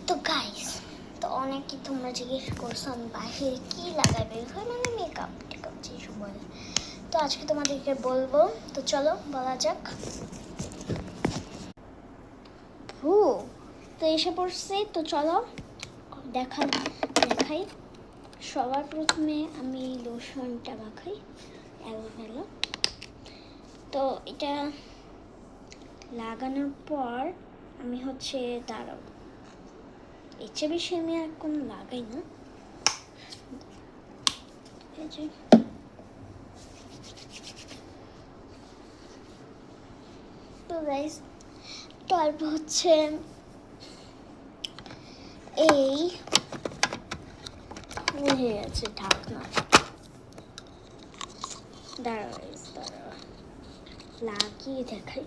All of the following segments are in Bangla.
তো গাইস, তো অনেকে তোমরা জিজ্ঞেস করছো আমি বাহিরে কি লাগাবে, মানে মেকআপ টেকআপ যেসব বলে। তো আজকে তোমাদেরকে বলবো, তো চলো বলা যাক। তো এসে পড়ছে, তো চলো দেখাই। সবার প্রথমে আমি লোশনটা মাখাই অ্যালোভেরা। তো এটা লাগানোর পর আমি দাঁড়াও, এর চেয়ে বেশি আমি আর কোনো লাগাই না। এই যে তো গাইস, তারপর এই হয়ে আছে ঢাকনা। দাঁড়াও লাগিয়ে দেখাই।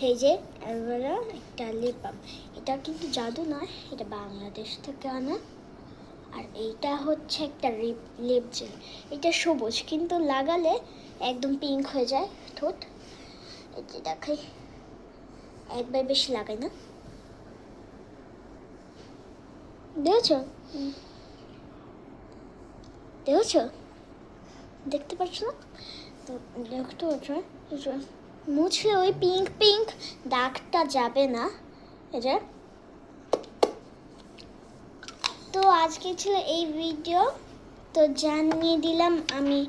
এই যে অ্যালোভেরা একটা লিপ বাম, এটা কিন্তু জাদু নয়, এটা বাংলাদেশ থেকে আনা। আর এইটা একটা লিপ জেল। এটা সবুজ, কিন্তু লাগালে একদম পিঙ্ক হয়ে যায় ঠোঁট। এই যে দেখাই, একবার বেশি লাগাই না। দেখেছো দেখতে পাচ্ছ না? তো দেখতে পাচ্ছ, মুছলে ওই পিঙ্ক দাগটা যাবে না। এই যে, তো আজকে ছিল এই ভিডিও। তো জানিয়ে দিলাম আমি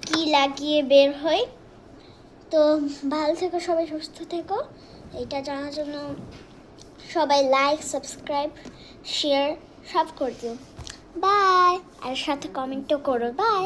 কি লাগিয়ে বের হই। তো ভালো থেকো সবাই, সুস্থ থেকো। এটা জানার জন্য সবাই লাইক, সাবস্ক্রাইব, শেয়ার সব করে দিও। বাই, আর সাথে কমেন্টও করো। বাই।